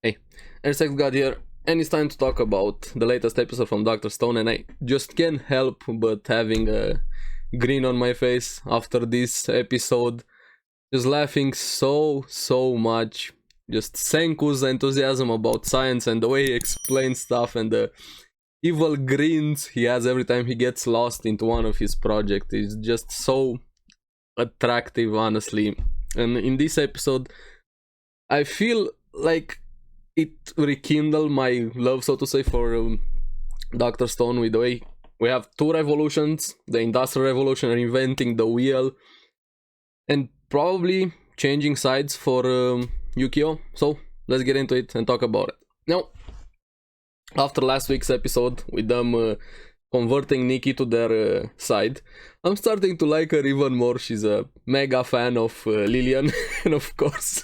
Hey, ARESxGOD here, and it's time to talk about the latest episode from Dr. Stone, and I just can't help but having a grin on my face after this episode. Just laughing so much. Just Senku's enthusiasm about science and the way he explains stuff and the evil grins he has every time he gets lost into one of his projects is just so attractive, honestly. And in this episode, I feel like it rekindled my love, so to say, for Dr. Stone with the way we have two revolutions, the Industrial Revolution, reinventing the wheel, and probably changing sides for Yukio. So let's get into it and talk about it. Now, after last week's episode with them converting Nikki to their side, I'm starting to like her even more. She's a mega fan of Lillian, and of course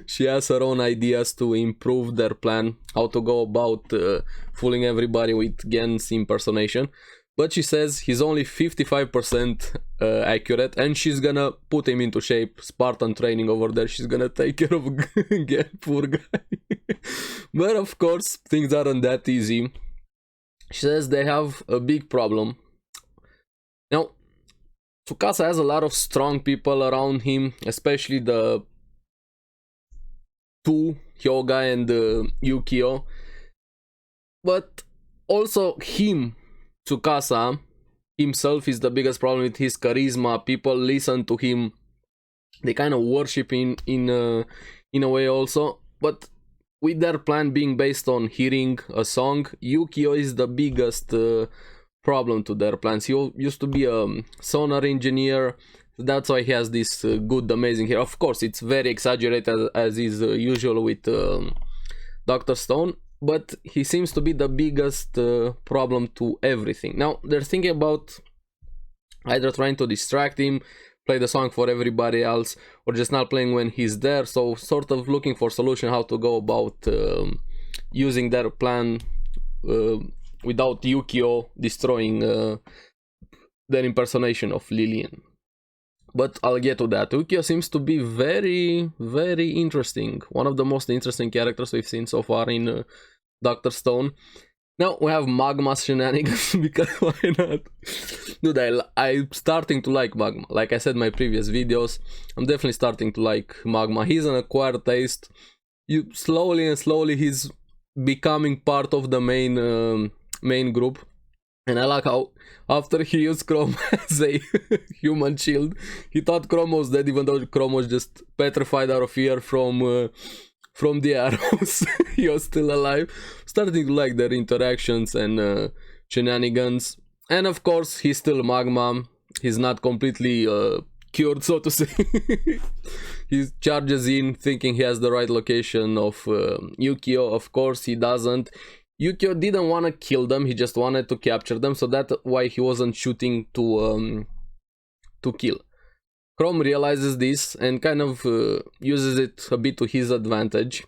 she has her own ideas to improve their plan, how to go about fooling everybody with Gen's impersonation. But she says he's only 55% accurate, and she's gonna put him into shape. Spartan training over there, she's gonna take care of Gen, poor guy. But of course, things aren't that easy. She says they have a big problem. Now, Tsukasa has a lot of strong people around him, especially the two, Hyoga and Yukio. But also him, Tsukasa himself, is the biggest problem with his charisma. People listen to him. They kind of worship him in a way also. But with their plan being based on hearing a song, Yukio is the biggest problem to their plans. He used to be a sonar engineer. That's why he has this good, amazing hair. Of course, it's very exaggerated as is usual with Dr. Stone. But he seems to be the biggest problem to everything. Now, they're thinking about either trying to distract him, play the song for everybody else, or just not playing when he's there. So sort of looking for solution how to go about using their plan without Yukio destroying their impersonation of Lillian. But I'll get to that. Ukyo seems to be very interesting. One of the most interesting characters we've seen so far in Dr. Stone. Now we have Magma's shenanigans, because why not? Dude, I'm starting to like Magma. Like I said in my previous videos, I'm definitely starting to like Magma. He's an acquired taste. Slowly he's becoming part of the main group. And I like how after he used Chrome as a human shield, he thought Chrome was dead, even though Chrome was just petrified out of fear from the arrows. He was still alive. Starting to like their interactions and shenanigans. And of course, he's still Magma. He's not completely cured, so to say. He charges in thinking he has the right location of Yukio. Of course, he doesn't. Yukio didn't want to kill them, he just wanted to capture them, so that's why he wasn't shooting to kill. Chrome realizes this and kind of uses it a bit to his advantage,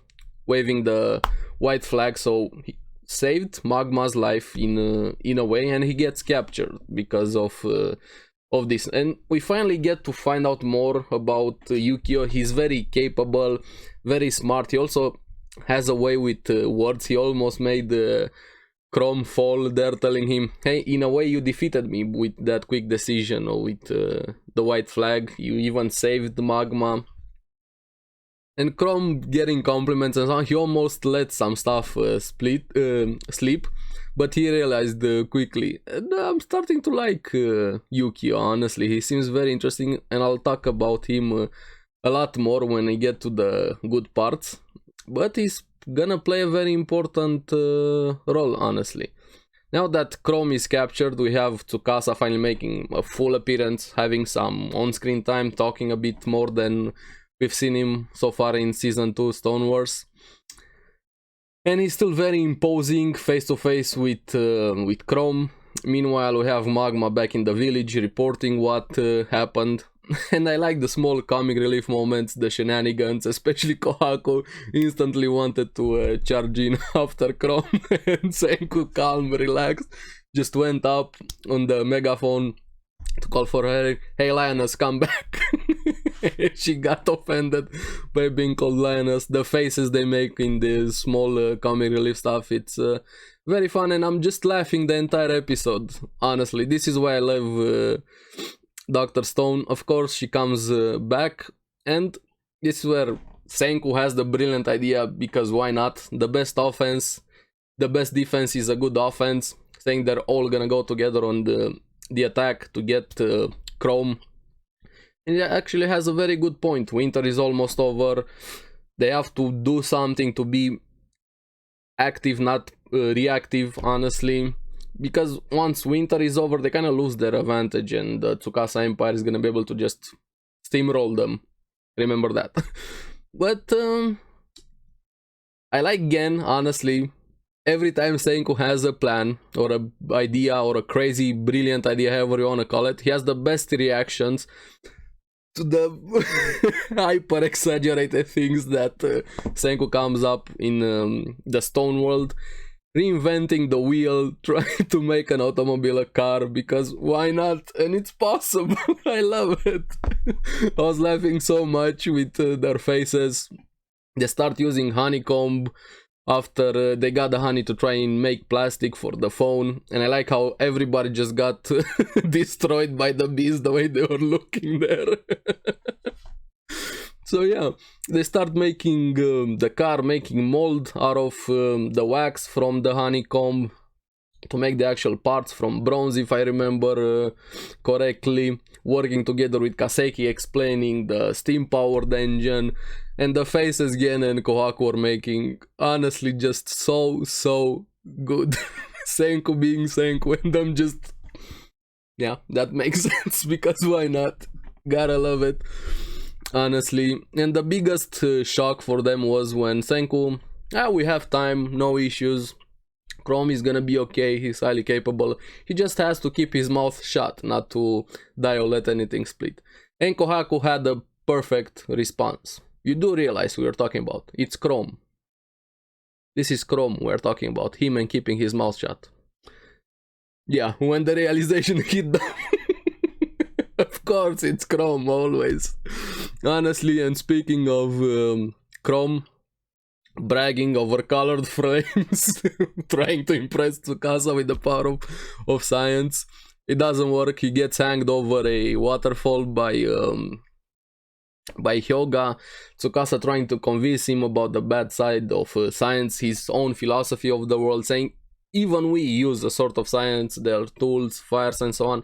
waving the white flag, so he saved Magma's life in a way, and he gets captured because of this. And we finally get to find out more about Yukio. He's very capable, very smart. He also has a way with words. He almost made Chrome fall there, telling him, hey, in a way you defeated me with that quick decision, or with the white flag. You even saved Magma. And Chrome getting compliments and so on. He almost let some stuff slip, but he realized quickly. And I'm starting to like Yukio, honestly. He seems very interesting, and I'll talk about him a lot more when I get to the good parts. But he's gonna play a very important role, honestly. Now that Chrome is captured, we have Tsukasa finally making a full appearance, having some on-screen time, talking a bit more than we've seen him so far in Season 2 Stone Wars. And he's still very imposing, face-to-face with Chrome. Meanwhile, we have Magma back in the village, reporting what happened. And I like the small comic relief moments, the shenanigans, especially Kohako instantly wanted to charge in after Chrome, and Senku, calm, relaxed, just went up on the megaphone to call for her, hey Lioness, come back. She got offended by being called lioness. The faces they make in the small comic relief stuff, it's very fun, and I'm just laughing the entire episode. Honestly, this is why I love Dr. Stone. Of course, she comes back, and this is where Senku has the brilliant idea, because why not? The best offense, the best defense is a good offense, saying they're all gonna go together on the attack to get Chrome. And it actually has a very good point. Winter is almost over. They have to do something to be active, not reactive, honestly. Because once winter is over, they kind of lose their advantage, and the Tsukasa Empire is gonna be able to just steamroll them. Remember that. But I like Gen, honestly. Every time Senku has a plan, or a idea, or a crazy, brilliant idea, however you wanna call it, he has the best reactions to the hyper exaggerated things that Senku comes up in the Stone World. Reinventing the wheel, trying to make an automobile a car, because why not? And it's possible. I love it. I was laughing so much with their faces. They start using honeycomb after they got the honey to try and make plastic for the phone, and I like how everybody just got destroyed by the bees the way they were looking there. So yeah, they start making the car, making mold out of the wax from the honeycomb to make the actual parts from bronze, if I remember correctly, working together with Kaseki, explaining the steam-powered engine, and the faces Gen and Kohaku were making, honestly, just so good. Senku being Senku, and I'm just... yeah, that makes sense, because why not? Gotta love it. Honestly. And the biggest shock for them was when Senku, we have time, no issues, Chrome is gonna be okay, he's highly capable, he just has to keep his mouth shut, not to die or let anything split. And Kohaku had a perfect response. You do realize who we're talking about, it's Chrome. This is Chrome we're talking about, him and keeping his mouth shut. Yeah, when the realization hit them. Of course, it's Chrome, always. Honestly, and speaking of Chrome, bragging over colored frames, trying to impress Tsukasa with the power of science. It doesn't work, he gets hanged over a waterfall by Hyoga. Tsukasa trying to convince him about the bad side of science, his own philosophy of the world, saying even we use a sort of science, there are tools, fires and so on.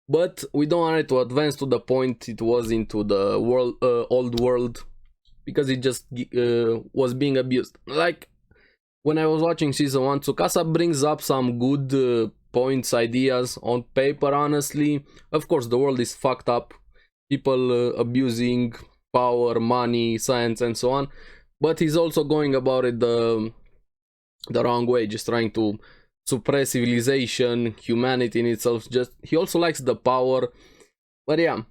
But we don't want it to advance to the point it was into the world, old world, because it just was being abused. Like, when I was watching season 1, Tsukasa brings up some good points, ideas on paper, honestly. Of course, the world is fucked up. People abusing power, money, science and so on. But he's also going about it the wrong way, just trying to suppress civilization, humanity in itself. Just he also likes the power, but yeah,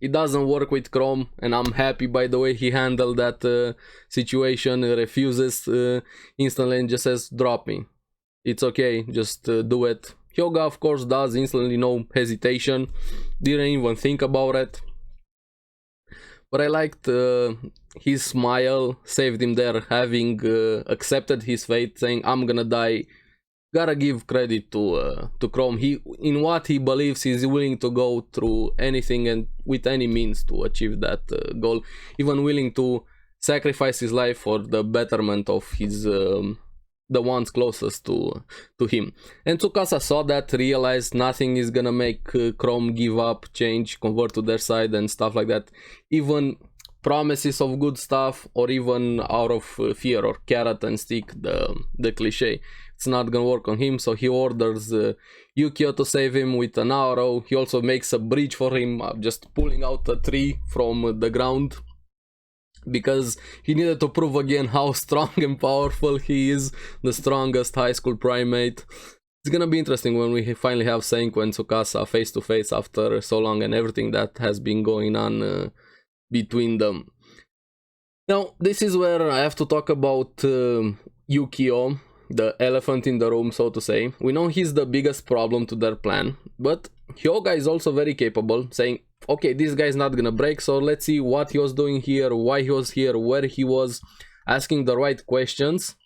it doesn't work with Chrome, and I'm happy by the way he handled that situation. Refuses instantly and just says drop me, it's okay, just do it. Hyoga of course does instantly, no hesitation, didn't even think about it. But I liked his smile, saved him there, having accepted his fate, saying I'm gonna die. Gotta give credit to Chrome. He, in what he believes, he's willing to go through anything and with any means to achieve that goal. Even willing to sacrifice his life for the betterment of his the ones closest to him. And Tsukasa saw that, realized nothing is gonna make Chrome give up, change, convert to their side and stuff like that. Even promises of good stuff, or even out of fear, or carrot and stick, the cliche. It's not gonna work on him, so he orders Yukio to save him with an arrow. He also makes a bridge for him, just pulling out a tree from the ground, because he needed to prove again how strong and powerful he is, the strongest high school primate. It's gonna be interesting when we finally have Senku and Tsukasa face to face after so long, and everything that has been going on between them. Now, this is where I have to talk about Yukio, the elephant in the room, so to say. We know he's the biggest problem to their plan, but Hyoga is also very capable, saying okay, this guy's not gonna break, so let's see what he was doing here, why he was here, where he was, asking the right questions.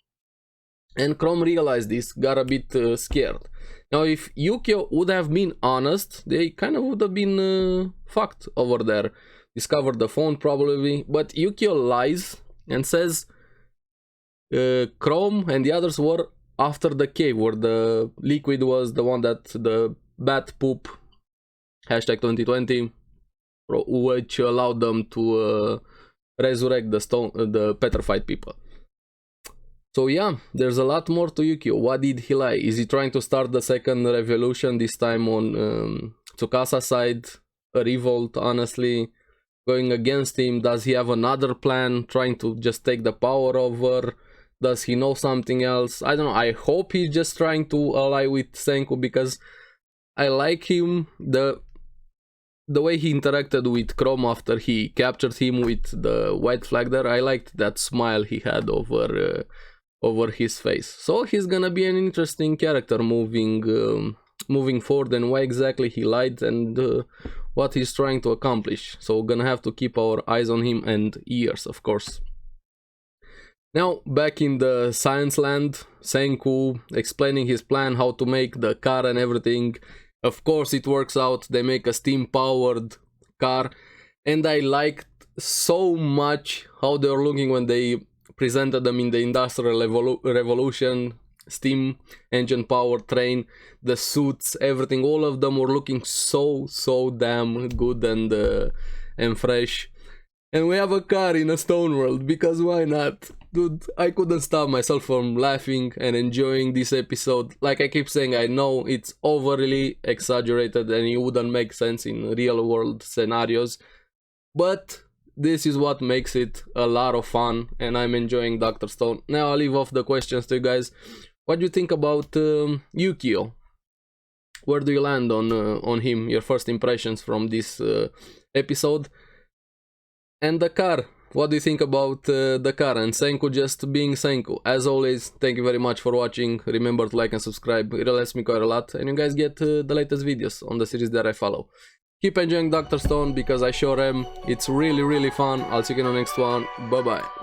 And Chrome realized this, got a bit scared. Now, if Yukio would have been honest, they kind of would have been fucked over there. Discovered the phone probably, but Yukio lies and says Chrome and the others were after the cave, where the liquid was the one that the bat poop, hashtag 2020, which allowed them to resurrect the petrified people. So yeah, there's a lot more to Yukio. What did he lie? Is he trying to start the second revolution, this time on Tsukasa's side? A revolt, honestly, going against him? Does he have another plan, trying to just take the power over? Does he know something else? I don't know. I hope he's just trying to ally with Senku, because I like him. The way he interacted with Chrome after he captured him with the white flag there, I liked that smile he had over his face. So he's gonna be an interesting character moving forward, and why exactly he lied and what he's trying to accomplish. So gonna have to keep our eyes on him, and ears, of course. Now, back in the science land, Senku explaining his plan, how to make the car and everything. Of course it works out, they make a steam-powered car, and I liked so much how they were looking when they presented them in the Industrial Revolution, steam engine powered train, the suits, everything, all of them were looking so damn good and fresh. And we have a car in a stone world, because why not? Dude, I couldn't stop myself from laughing and enjoying this episode. Like I keep saying, I know it's overly exaggerated and it wouldn't make sense in real world scenarios, but this is what makes it a lot of fun, and I'm enjoying Dr. Stone. Now I'll leave off the questions to you guys. What do you think about Yukio? Where do you land on him? Your first impressions from this episode? And the car. What do you think about the car and Senku just being Senku? As always, thank you very much for watching. Remember to like and subscribe. It helps me quite a lot, and you guys get the latest videos on the series that I follow. Keep enjoying Dr. Stone, because I sure am. It's really fun. I'll see you in the next one. Bye bye.